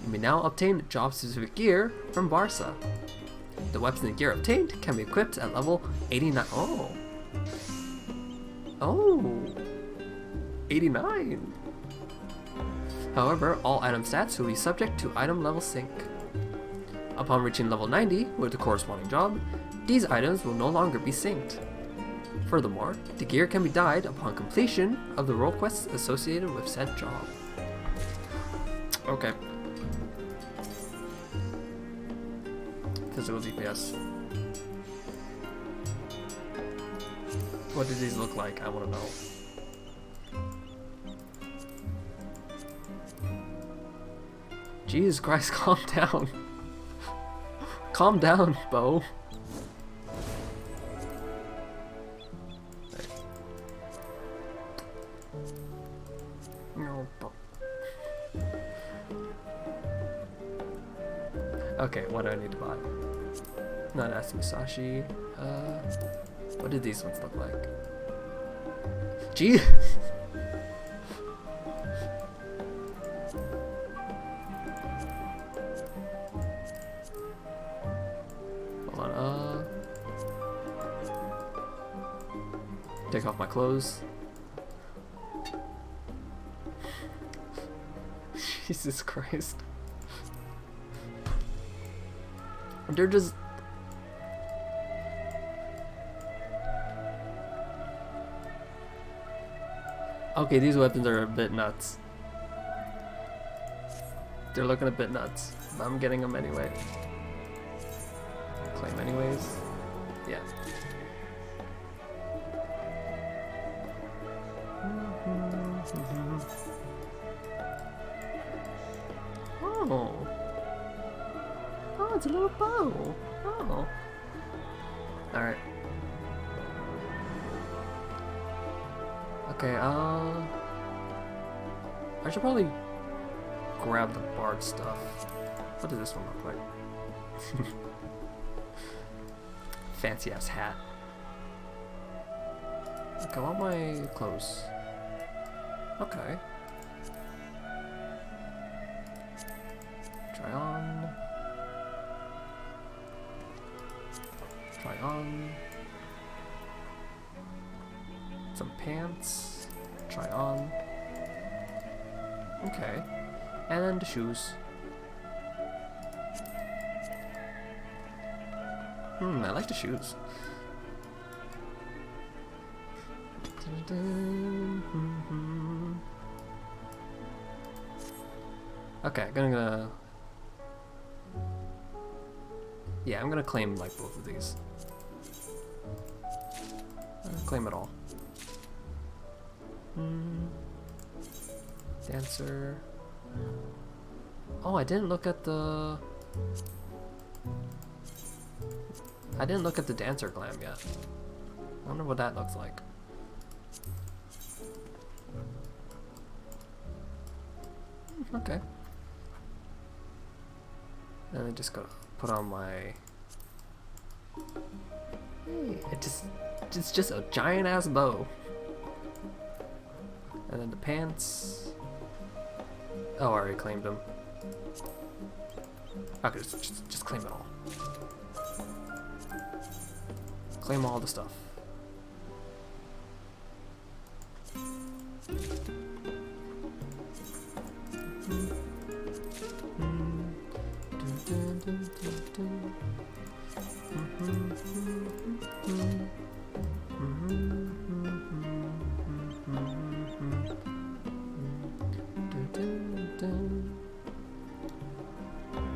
You may now obtain job-specific gear from Barca. The weapons and gear obtained can be equipped at level 89. Oh, 89. However, all item stats will be subject to item level sync. Upon reaching level 90 with the corresponding job, these items will no longer be synced. Furthermore, the gear can be dyed upon completion of the role quests associated with said job. Okay. Physical DPS. What do these look like? I want to know. Jesus Christ, calm down. Calm down, Bo. No, Bo. Okay, what do I need to buy? Not Musashi. What do these ones look like? Gee. Hold on. Take off my clothes. Jesus Christ. They're just... Okay, these weapons are a bit nuts. They're looking a bit nuts, but I'm getting them anyway. Claim anyways. Yeah. Oh. Oh, it's a little bow. Oh. Alright. Okay, I should probably grab the bard stuff. What does this one look like? Fancy ass hat. Okay, I want my clothes. Okay. Try on. Try on. Some pants. Try on. Okay. And then the shoes. I like the shoes. Okay, I'm gonna claim like both of these. Claim it all. Dancer. Oh, I didn't look at the dancer glam yet. I wonder what that looks like. Okay. And I just gotta put on my. Hey, it's just a giant ass bow. And then the pants. Oh, I already claimed them. Okay, just claim it all. Claim all the stuff.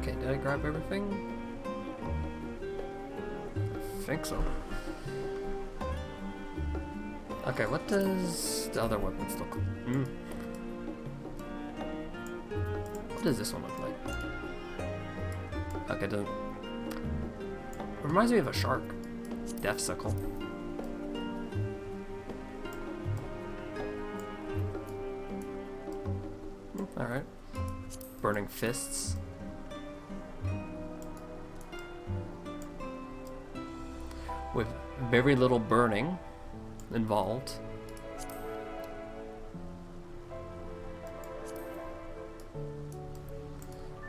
Okay, did I grab everything? I think so. Okay, what does the other weapons look like? What does this one look like? Okay, doesn't. Reminds me of a shark. Death sickle. Alright. Burning fists. With very little burning involved.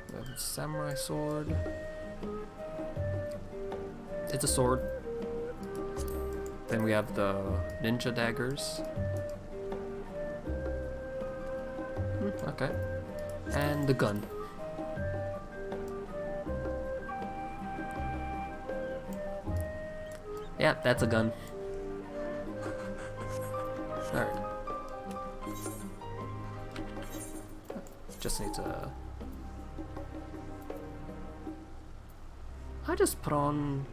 We have a samurai sword. It's a sword. Then we have the ninja daggers. Okay. And the gun. Yeah, that's a gun. Alright. Just need to. I just put on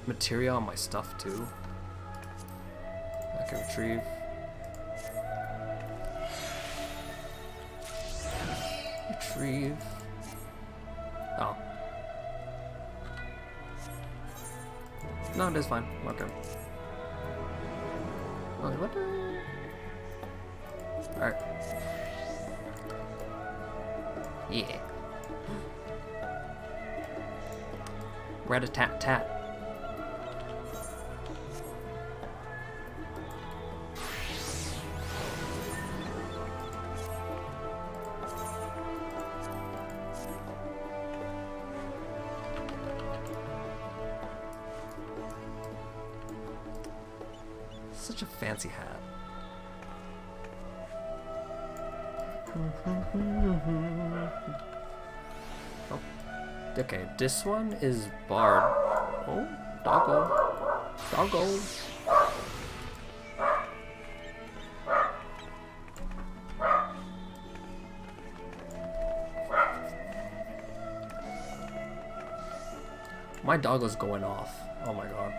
materia on my stuff too. I can retrieve. Retrieve. Oh. No, it is fine. Okay. Oh, what the? Alright. Yeah. Rat-a-tat-tat. Such a fancy hat. Oh. Okay, this one is Bard. Oh, doggo. Doggo. My doggo's going off. Oh my god.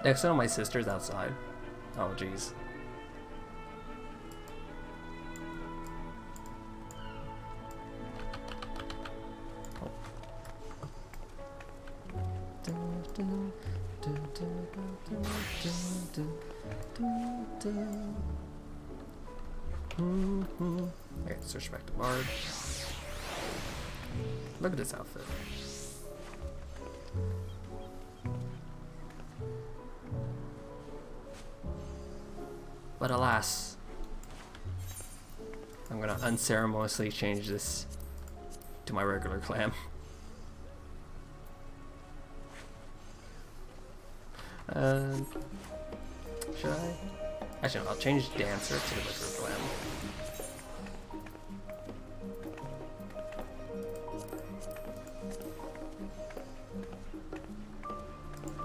Next to my sister's outside. Oh jeez. Okay, search back to Bard. Look at this outfit. But alas, I'm gonna unceremoniously change this to my regular clan. Should I? Actually, no, I'll change Dancer to the regular clan.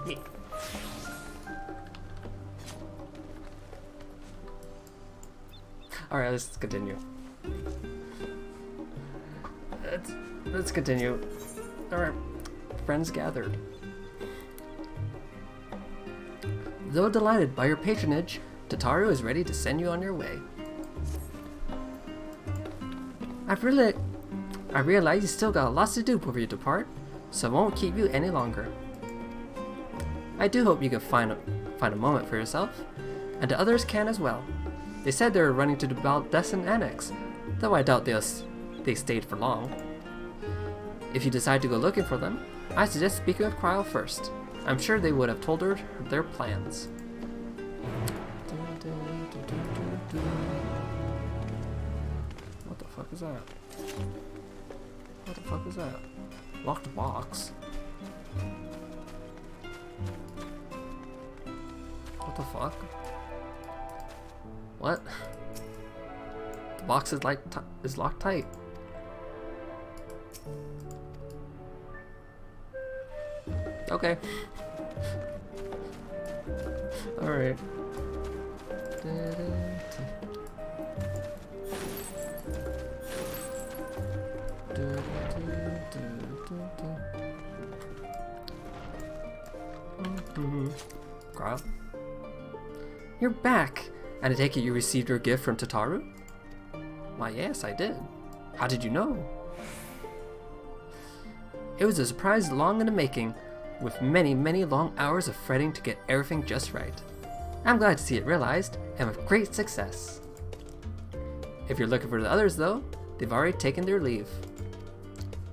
Yeah. Alright, let's continue. Let's continue. Alright, friends gathered. Though delighted by your patronage, Tataru is ready to send you on your way. I realize you still got lots to do before you depart, so I won't keep you any longer. I do hope you can find a moment for yourself, and the others can as well. They said they were running to the Baldescent Annex, though I doubt they stayed for long. If you decide to go looking for them, I suggest speaking with Cryle first. I'm sure they would have told her their plans. What the fuck is that? What the fuck is that? Locked box? What the fuck? What? The box is locked tight. Okay. Alright. Cryle? You're back! And I take it you received your gift from Tataru? Why, yes, I did. How did you know? It was a surprise long in the making, with many, many long hours of fretting to get everything just right. I'm glad to see it realized, and with great success. If you're looking for the others though, they've already taken their leave.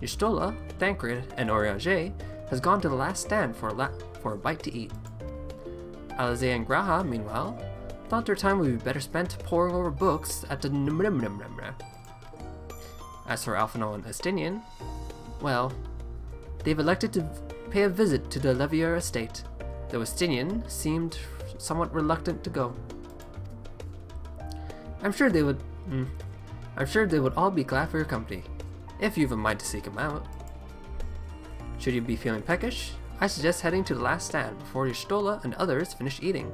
Yustola, Thancred, and Orianger has gone to the last stand for a bite to eat. Alize and Graha, meanwhile, thought their time would be better spent poring over books at the As for Alphino and Estinian, well, they've elected to pay a visit to the Levier estate, though Estinian seemed somewhat reluctant to go. I'm sure they would all be glad for your company, if you've a mind to seek them out. Should you be feeling peckish, I suggest heading to the last stand before Yustola and others finish eating,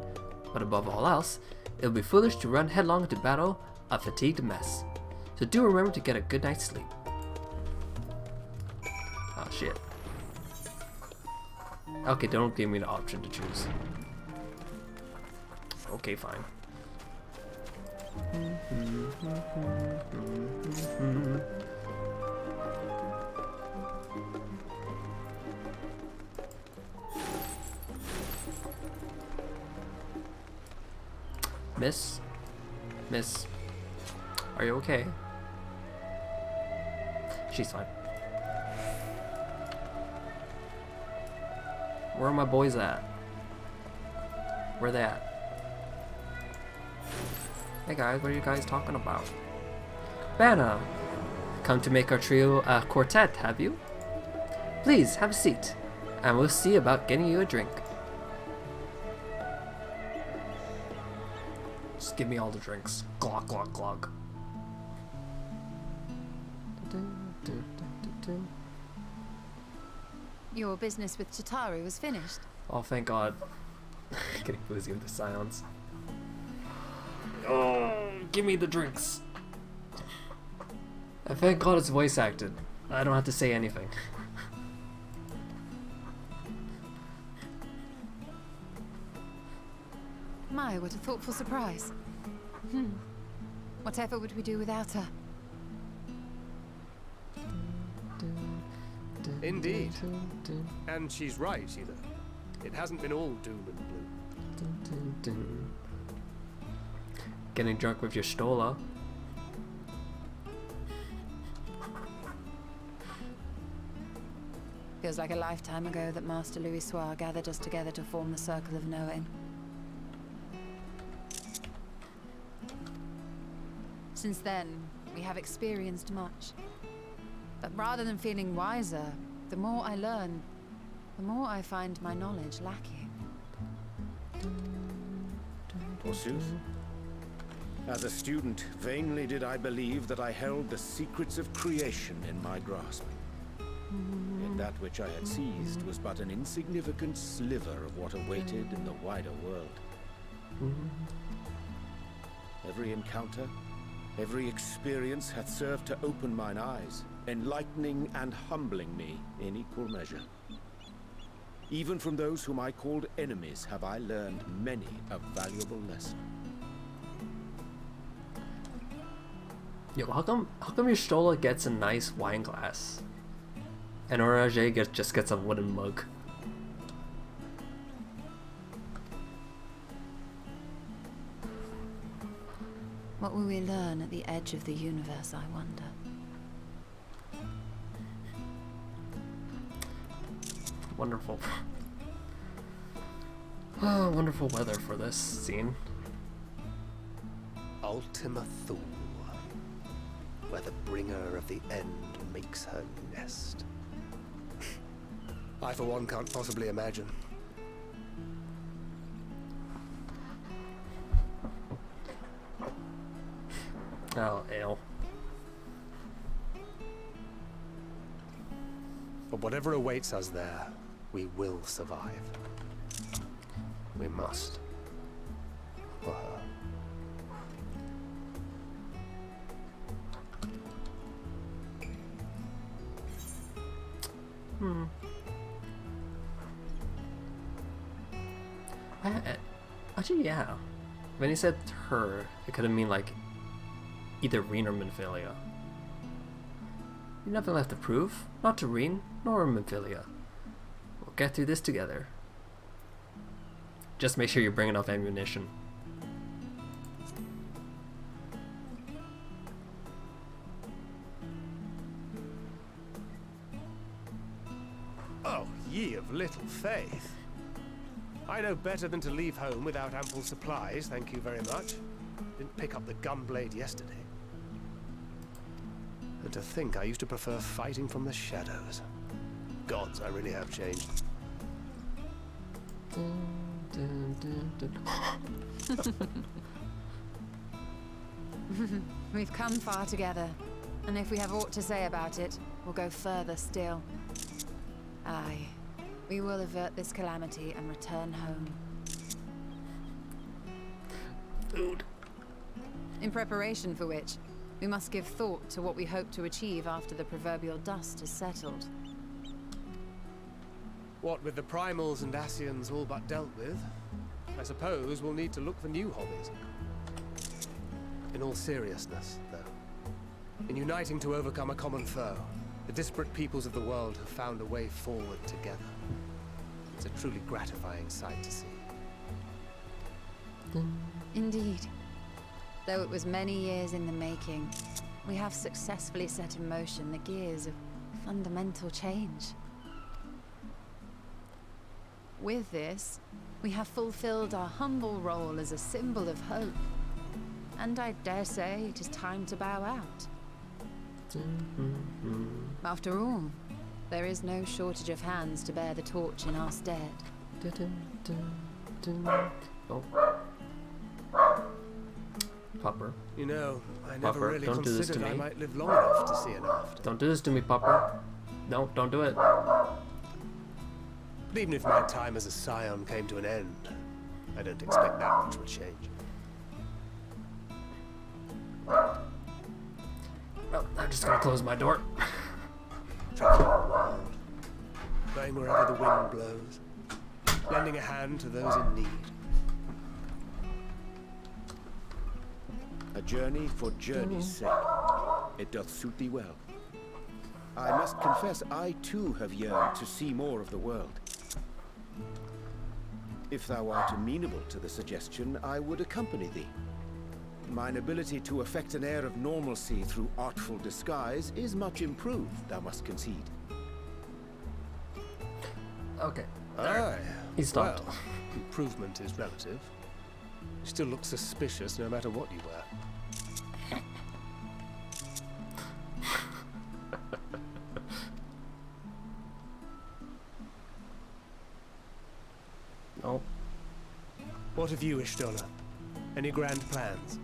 but above all else, it would be foolish to run headlong into battle, a fatigued mess. So do remember to get a good night's sleep. Oh shit. Okay, don't give me the option to choose. Okay, fine. Miss, are you okay? She's fine. Where are my boys at? Where they at? Hey guys, what are you guys talking about? Banna! Come to make our trio a quartet, have you? Please, have a seat, and we'll see about getting you a drink. Just give me all the drinks. Glug, glug, glug. Your business with Tataru was finished. Oh, thank God. Getting boozy with the silence. Oh, give me the drinks. And thank God it's voice acted. I don't have to say anything. My, what a thoughtful surprise. Whatever would we do without her? Indeed. And she's right, either. It hasn't been all doom and gloom. getting drunk with your Stola. Feels like a lifetime ago that Master Louis Soir gathered us together to form the Circle of Knowing. Since then, we have experienced much. But rather than feeling wiser, the more I learn, the more I find my knowledge lacking. Forsooth. As a student, vainly did I believe that I held the secrets of creation in my grasp. Yet that which I had seized was but an insignificant sliver of what awaited in the wider world. Every encounter, every experience hath served to open mine eyes, enlightening and humbling me in equal measure. Even from those whom I called enemies have I learned many a valuable lesson. Yo, how come your Stola gets a nice wine glass, and Orage just gets a wooden mug? What will we learn at the edge of the universe, I wonder? Wonderful. Oh, wonderful weather for this scene. Ultima Thule, where the bringer of the end makes her nest. I, for one, can't possibly imagine. Oh, ale. But whatever awaits us there, we will survive. We must. For her. Actually, yeah. When he said her, it could have mean like either Reen or Minfilia. You nothing left to prove, not to Reen nor Minfilia. We'll get through this together. Just make sure you bring enough ammunition. Oh, ye of little faith. I know better than to leave home without ample supplies, thank you very much. Didn't pick up the gunblade yesterday. And to think I used to prefer fighting from the shadows. Gods, I really have changed. We've come far together, and if we have aught to say about it, we'll go further still. Aye, we will avert this calamity and return home. Dude. In preparation for which, we must give thought to what we hope to achieve after the proverbial dust has settled. What with the primals and Ascians all but dealt with, I suppose we'll need to look for new hobbies. In all seriousness, though, in uniting to overcome a common foe, the disparate peoples of the world have found a way forward together. It's a truly gratifying sight to see. Indeed. Though it was many years in the making, we have successfully set in motion the gears of fundamental change. With this, we have fulfilled our humble role as a symbol of hope. And I dare say it is time to bow out. After all, there is no shortage of hands to bear the torch in our stead. Oh. Popper. You know, I never Popper, really don't do this to considered I me. might live long enough to see an after. Don't do this to me, Popper. No, don't do it. But even if my time as a scion came to an end, I don't expect that much will change. Well, I'm just gonna close my door. Traveling the world, going wherever the wind blows, lending a hand to those in need. A journey for journey's sake. It doth suit thee well. I must confess, I too have yearned to see more of the world. If thou art amenable to the suggestion, I would accompany thee. mine ability to affect an air of normalcy through artful disguise is much improved, thou must concede. Okay. Aye. He stopped. Well, improvement is relative. You still look suspicious no matter what you wear. Oh. What of you, Ishtola? Any grand plans?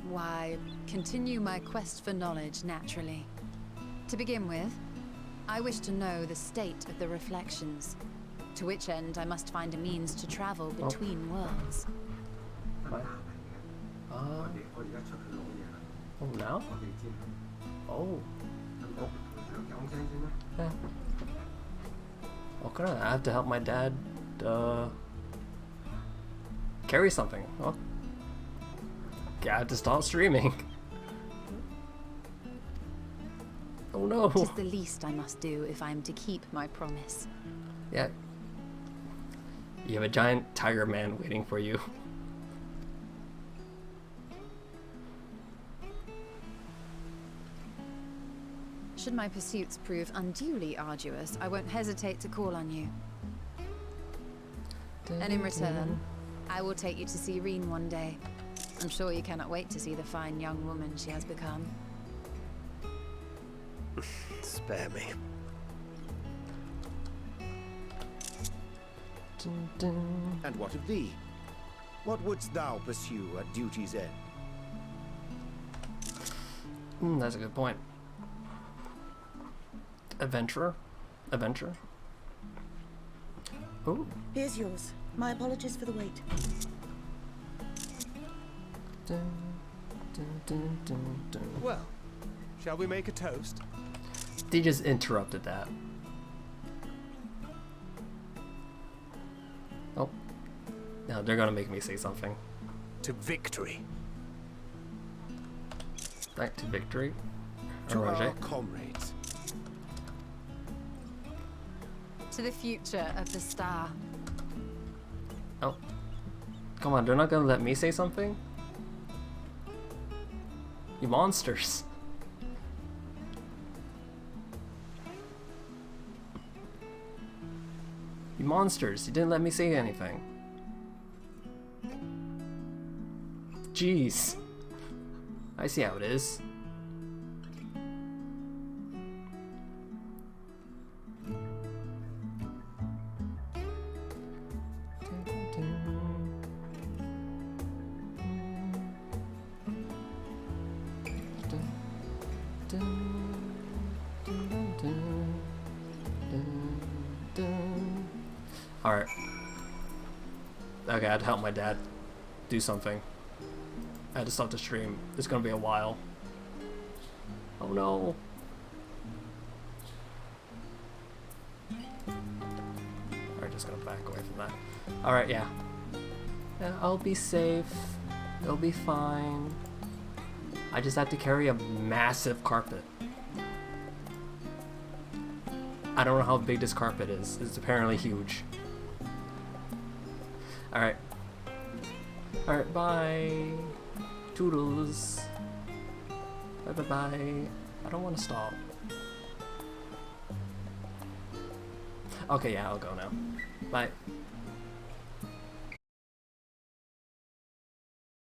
Why, continue my quest for knowledge, naturally. To begin with, I wish to know the state of the reflections, to which end I must find a means to travel between worlds. What? Oh, now? Oh. Yeah. Okay, I have to help my dad, carry something. Oh. I have to stop streaming. Oh no. Tis the least I must do if I am to keep my promise. Yeah. You have a giant tiger man waiting for you. Should my pursuits prove unduly arduous, I won't hesitate to call on you. And in return, I will take you to see Reen one day. I'm sure you cannot wait to see the fine young woman she has become. Spare me. And what of thee? What wouldst thou pursue at duty's end? That's a good point. Adventurer? Adventure? Oh. Here's yours. My apologies for the wait. Well, shall we make a toast? They just interrupted that. Oh. Now they're gonna make me say something. To victory. Back to victory. To Roger. our comrades. To the future of the star. Oh. Come on, they're not gonna let me say something? You monsters. You monsters, you didn't let me say anything. Jeez. I see how it is. Alright. Okay, I had to help my dad do something. I had to stop the stream. It's gonna be a while. Oh no. Alright, just gonna back away from that. Alright, yeah. Yeah, I'll be safe. It'll be fine. I just have to carry a massive carpet. I don't know how big this carpet is. It's apparently huge. Alright. Alright, bye. Toodles. Bye bye bye. I don't want to stop. Okay, yeah, I'll go now. Bye.